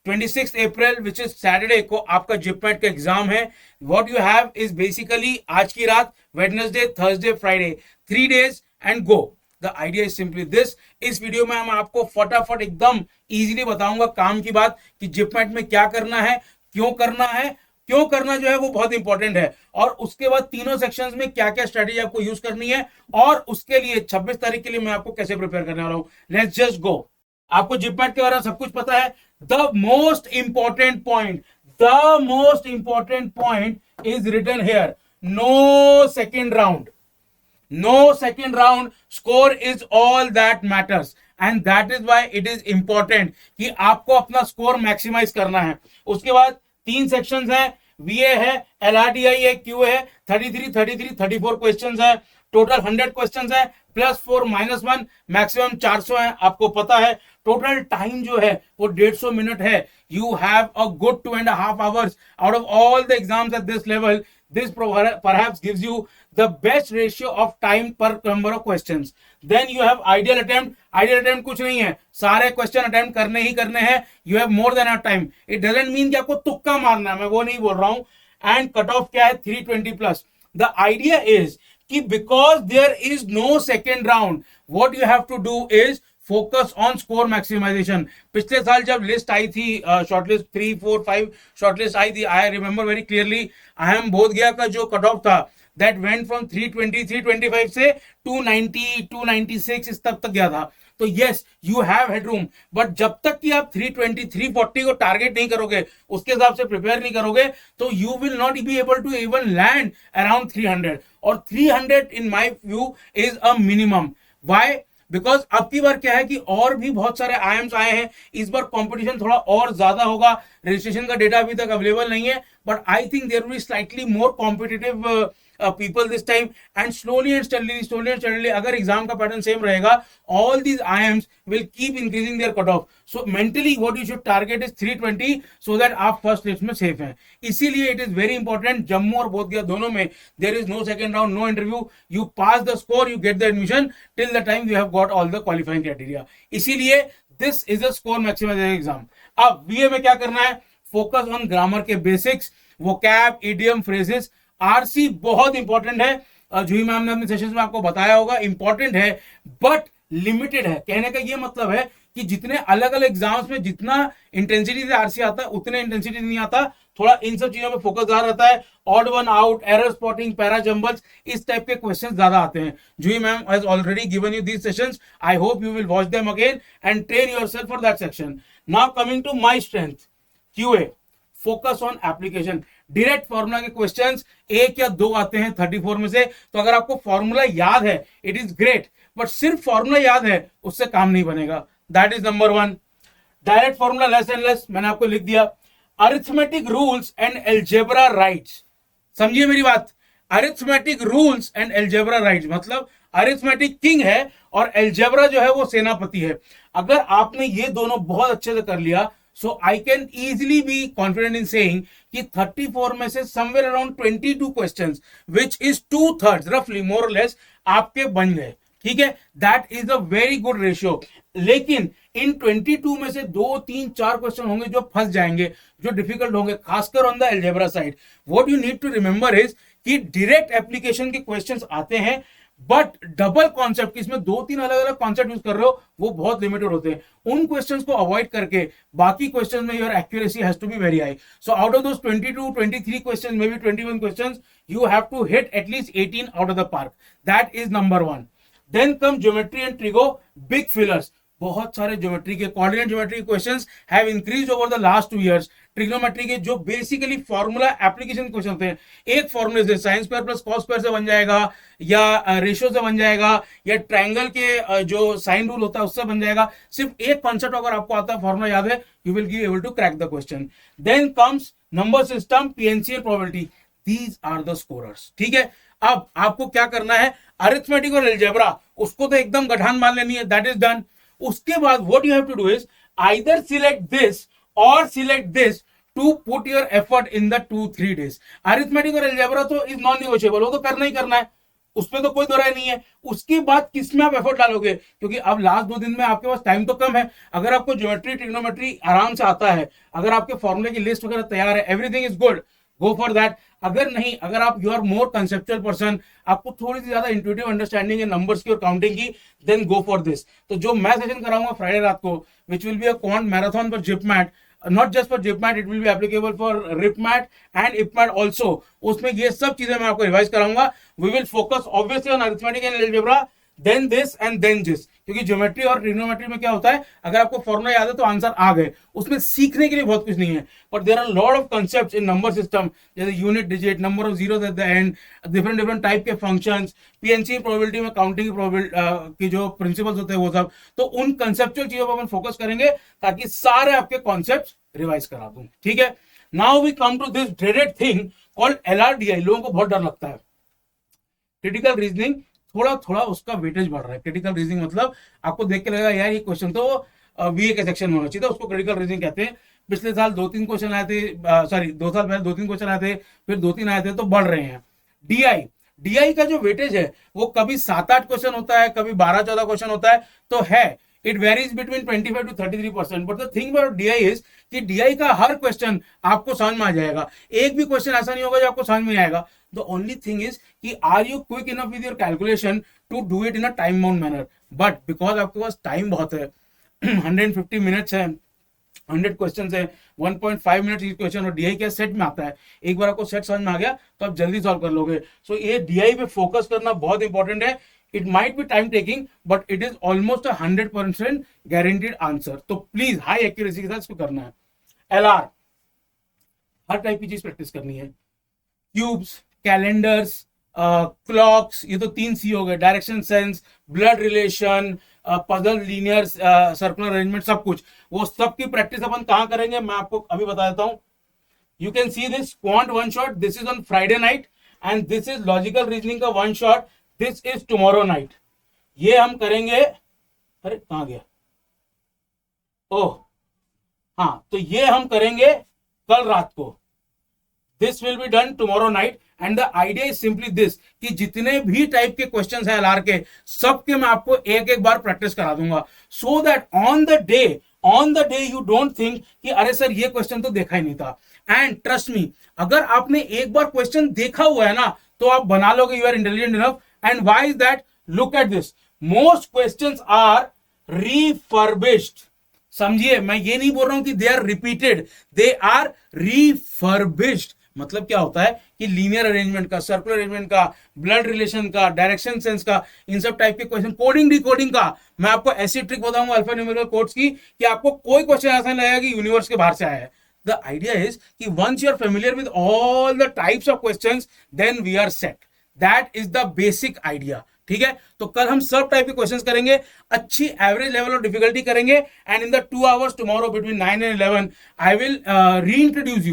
26 April which is Saturday को आपका JIPMAT का एग्जाम है. What you have is basically आज की रात, Wednesday, Thursday, Friday, 3 days and go. The idea is simply this. इस वीडियो में मैं आपको फटाफट एकदम इजीली बताऊंगा काम की बात कि जिपमेट में क्या करना है, क्यों करना है, क्यों करना जो है वो बहुत इंपॉर्टेंट है, और उसके बाद तीनों सेक्शंस में क्या क्या स्ट्रेटेजी आपको यूज करनी है, और उसके लिए 26 तारीख के लिए मैं आपको कैसे प्रिपेयर करने वाला हूं. Let's just go. आपको जिपमेट के बारे में सब कुछ पता है. The most important point is written here. No second round. No second round. Score is all that matters, and that is why it is important कि आपको अपना स्कोर मैक्सिमाइज करना है. उसके बाद 3 सेक्शंस हैं, VA है, LRTI है, QA है. 34 क्वेश्चंस है. टोटल 100 क्वेश्चंस है, +4 -1, मैक्सिमम 400 है. आपको पता है टोटल टाइम जो है वो 150 मिनट है. You have a good 2.5 hours out of all the exams at this level. This perhaps gives you the best ratio of time per number of questions. Then you have ideal attempt. Ideal attempt कुछ नहीं है, सारे question attempt करने ही करने हैं. You have more than enough time. It doesn't mean कि आपको तुक्का मारना है, मैं वो नहीं बोल रहा हूं. And कट ऑफ क्या है? 320+. The idea is कि because there is no second round, what you have to do is focus on score maximization. पिछले साल जब लिस्ट आई थी, शॉर्टलिस्ट 3, 4, 5 शॉर्टलिस्ट आई थी, I remember very clearly. IIM Bodhgaya का जो कट ऑफ था दैट वेंट फ्रॉम 320, 325 से 290, 296 इस तक गया था. तो yes, you have headroom, but जब तक कि आप 320, 340 को टारगेट नहीं करोगे, उसके हिसाब से प्रिपेयर नहीं करोगे, तो you will not be able to even land around 300. और 300 in my view is a minimum. Why? Because अब की बार क्या है कि और भी बहुत सारे आईएम्स आए हैं. इस बार कंपटीशन थोड़ा और ज्यादा होगा. रजिस्ट्रेशन का डेटा अभी तक अवेलेबल नहीं है, but I think there will be slightly more competitive people this time, and slowly and steadily अगर एग्जाम का पैटर्न सेम रहेगा, all these IIMs will keep increasing their cutoff. So mentally what you should target is 320 so that आप first list में safe हैं. इसीलिए it is very important. Jammu और बोधगया दोनों में there is no second round, no interview. You pass the score, you get the admission till the time you have got all the qualifying criteria. इसीलिए this is a score maximization exam. अब BA में क्या करना है? Focus on grammar के basics, vocab, idiom, phrases. RC बहुत important है. जूही ma'am ने अपने सेशंस में आपको बताया होगा, इंपॉर्टेंट है बट लिमिटेड है. कहने का ये मतलब है कि जितने अलग अलग एग्जाम्स में जितना इंटेंसिटी से आरसी आता है उतने इंटेंसिटी नहीं आता. थोड़ा इन सब चीजों में फोकस ज्यादा रहता है. Odd one out, error spotting, para jumbles, इस टाइप के क्वेश्चंस ज्यादा आते हैं. Juhi ma'am has already given you these sessions. I hope you will watch them again and train yourself for that section. Now coming to my strength, QA. Focus on application. Direct formula के questions 1 या 2 आते हैं 34 में से. तो अगर आपको formula याद है, इट इज ग्रेट, बट सिर्फ फॉर्मूला याद है उससे काम नहीं बनेगा. That is number 1. Direct formula less and less, मैंने आपको लिख दिया. Arithmetic rules and algebra rights. समझिए मेरी बात. Arithmetic rules and algebra rights मतलब अरिथमेटिक किंग है और एल्जेब्रा जो है वो सेनापति है. अगर आपने ये दोनों बहुत अच्छे से कर लिया, so I can easily be confident in saying कि 34 में से somewhere around 22 questions, which is 2/3 roughly more or less, आपके बन गए. ठीक है, that is a very good ratio. लेकिन इन 22 में से 2, 3, 4 क्वेश्चन होंगे जो फंस जाएंगे, जो डिफिकल्ट होंगे, खासकर on the algebra side. What you need to remember is कि डायरेक्ट एप्लीकेशन के क्वेश्चंस आते हैं, बट डबल कॉन्सेप्ट, इसमें 2-3 अलग अलग कॉन्सेप्ट यूज कर रहे हो, वो बहुत लिमिटेड होते हैं. उन क्वेश्चंस को अवॉइड करके बाकी क्वेश्चंस में your accuracy has to be very high. So out of those 22, 23 questions, may be 21 questions, you have to hit at least 18 out of the park. That is number 1. Then come geometry and trigo, big fillers. बहुत सारे geometry के, coordinate geometry के questions have increased over the last 2 years. Trigonometry के जो basically formula application question थे, एक फॉर्मूले से sine square plus cos square से बन जाएगा, या रेशियो से बन जाएगा, या ट्रायंगल के जो साइन रूल होता है उससे बन जाएगा. सिर्फ एक कॉन्सेप्ट अगर आपको आता है, फॉर्मूला याद है, you will be able to crack the question. Then comes number system, PNCL, probability. These are the scorers. ठीक है, अब आपको क्या करना है, अरिथमेटिक और अलजेब्रा उसको तो एकदम गठान मान लेनी है, दैट इज डन. उसके बाद what you have to do is either select this or select this to put your effort in the 2-3 days. Arithmetic और अलजेब्रा तो इज नॉन निगोशिएबल, वो तो करना ही करना है. उसमें तो कोई दो राय नहीं है। उसके बाद किस में आप एफर्ट डालोगे, क्योंकि अब लास्ट 2 दिन में आपके पास टाइम तो कम है। अगर आपको ज्योमेट्री ट्रिग्नोमेट्री आराम से आता है, अगर आपके फॉर्मूले की लिस्ट वगैरह तैयार है, everything is good, go for that. अगर नहीं, अगर आप you are more conceptual person, आपको थोड़ी सी ज्यादा इंट्यूटिव अंडरस्टैंडिंग है नंबर्स की और काउंटिंग की, देन गो फॉर दिस। तो जो मैं सेशन कराऊंगा फ्राइडे रात को, which will be a quant marathon for JIPMAT, not just for GIPMAT, it will be applicable for RIPMAT and IPMAT also। उसमें ये सब चीजें मैं आपको रिवाइज कराऊंगा। We will focus obviously on arithmetic and algebra, then this and then this, क्योंकि geometry और trigonometry में क्या होता है, अगर आपको फॉर्मूला याद है तो आंसर आ गए, उसमें सीखने के लिए बहुत कुछ नहीं है। But there are lot of concepts in number system, जैसे unit digit, number of zeros at the end, different type के फंक्शंस, पीएनसी प्रोबेबिलिटी में काउंटिंग की जो प्रिंसिपल्स होते हैं वो सब। तो उन कंसेप्चुअल चीजों पर अपन फोकस करेंगे ताकि सारे आपके कॉन्सेप्ट रिवाइज करा दूं, ठीक है। Now we come to this dreaded thing called LRDI। लोगों को बहुत डर लगता है। क्रिटिकल रीजनिंग, थोड़ा थोड़ा उसका वेटेज बढ़ रहा है। क्रिटिकल रीजनिंग मतलब आपको देख के लगेगा यार ये क्वेश्चन तो बीए के सेक्शन में होना चाहिए था, उसको क्रिटिकल रीजनिंग कहते हैं। पिछले साल 2-3 क्वेश्चन आए थे, सॉरी 2 साल पहले 2-3 क्वेश्चन आए थे, फिर 2-3 आए थे, तो बढ़ रहे हैं। डीआई का जो वेटेज है वो कभी 7-8 क्वेश्चन होता है, कभी 12-14 क्वेश्चन होता है, तो है it varies between 25 to 33%। But the thing about DI is कि डीआई का हर क्वेश्चन आपको समझ में आ जाएगा। एक भी क्वेश्चन ऐसा नहीं होगा जो आपको समझ में आएगा। द ओनली थिंग इज कि are you quick enough with your calculation to do it in a time bound manner. But because आपके पास टाइम बहुत है, 150 मिनट्स है, 100 क्वेश्चन है, 1.5 मिनट इस क्वेश्चन, और डीआई क्या सेट में आता है। एक बार आपको सेट समझ में आ गया तो आप जल्दी सॉल्व कर लोगे। सो ये डीआई पे फोकस करना बहुत इंपॉर्टेंट है। It might be time taking but it is almost 100% guaranteed answer. तो प्लीज हाई एक्यूरेसी के साथ इसको करना है। एलआर, हर टाइप की चीज प्रैक्टिस करनी है। क्यूब्स, कैलेंडर्स, क्लॉक्स, ये तो 3 सी हो गए, direction sense, blood relation, puzzle, linear, circular arrangement, सब कुछ। वो सब की प्रैक्टिस अपन कहां करेंगे मैं आपको अभी बता देता हूं। You can see this quant one shot, this is on Friday night, and this is logical reasoning का one shot, this is tomorrow night. ये हम करेंगे, अरे कहां गया, ओह हाँ, तो ये हम करेंगे कल रात को। This will be done tomorrow night, and the idea is simply this कि जितने भी टाइप के क्वेश्चंस हैं एलआर के, सबके मैं आपको एक एक बार प्रैक्टिस करा दूंगा, so that on the day you don't think कि अरे सर ये क्वेश्चन तो देखा ही नहीं था। एंड ट्रस्ट मी, अगर आपने एक बार क्वेश्चन देखा हुआ है ना तो आप बना लोगे, you are intelligent enough. And why is that? Look at this, most questions are refurbished. समझिए, मैं ये नहीं बोल रहा हूं कि they are repeated, they are refurbished. मतलब क्या होता है कि लीनियर अरेंजमेंट का, सर्कुलर अरेंजमेंट का, ब्लड रिलेशन का, डायरेक्शन सेंस का, इन सब टाइप के क्वेश्चन, कोडिंग डिकोडिंग का, मैं आपको ऐसी ट्रिक बताऊंगा अल्फा न्यूमेरिकल कोड्स की कि आपको कोई क्वेश्चन ऐसा नहीं लगेगा कि यूनिवर्स के बाहर से आया है। द आइडिया इज कि once you are familiar with all the types of questions, then we are set. That is the basic idea, ठीक है। तो कल हम सब टाइप के क्वेश्चंस करेंगे, अच्छी एवरेज लेवल ऑफ डिफिकल्टी करेंगे, and in the 2 hours tomorrow between 9 and 11 I will reintroduce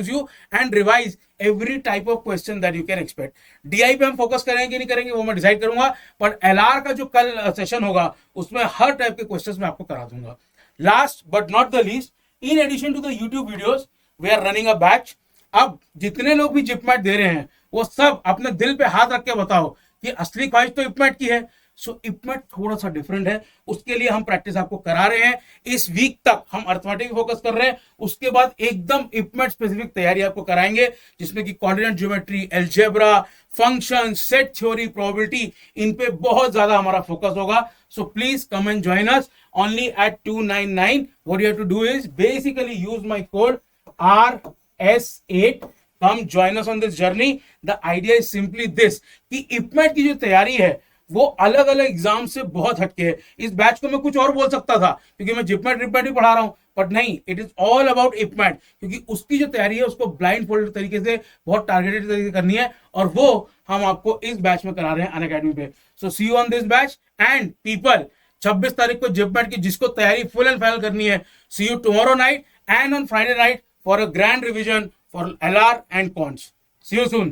you and revise every type of question that you can expect. DI पे हम फोकस करेंगे कि नहीं करेंगे वो मैं डिसाइड करूंगा, बट एलआर का जो कल सेशन होगा उसमें हर टाइप के क्वेश्चंस मैं आपको करा दूंगा। Last but not the least, in addition to the YouTube videos we are running a batch. अब जितने लोग भी जिपमैट दे रहे हैं वो सब अपने दिल पे हाथ रख के बताओ कि असली ख्वाहिश तो इपमैट की है। सो इपमैट थोड़ा सा डिफरेंट है, उसके लिए हम प्रैक्टिस आपको करा रहे हैं। इस वीक तक हम अर्थमेटिक फोकस कर रहे हैं, उसके बाद एकदम इपमैट स्पेसिफिक तैयारी आपको कराएंगे, जिसमें कि coordinate geometry, algebra, function, set theory, probability, इन पे बहुत ज्यादा हमारा फोकस होगा। So please come and join us only at 299। What you have to do is basically use my code RS8, come join us on this journey। The idea is simply this कि इपमैट की जो तैयारी है वो अलग अलग exam से बहुत हटके है। इस बैच को मैं कुछ और बोल सकता था क्योंकि मैं जिपमैट रिपमैट भी पढ़ा रहा हूं, बट नहीं, इट इज ऑल अबाउट इपमैट, क्योंकि उसकी जो तैयारी है उसको ब्लाइंड फोल्ड तरीके से, बहुत टारगेटेड तरीके से करनी है, और वो हम आपको इस बैच में करा रहे हैं अनअकैडमी पे। So see you on this batch. And people, 26 तारीख को जिपमैट की जिसको तैयारी फुल एंड फाइनल करनी है, see you tomorrow night and on Friday night for a grand revision for LR and cons. See you soon.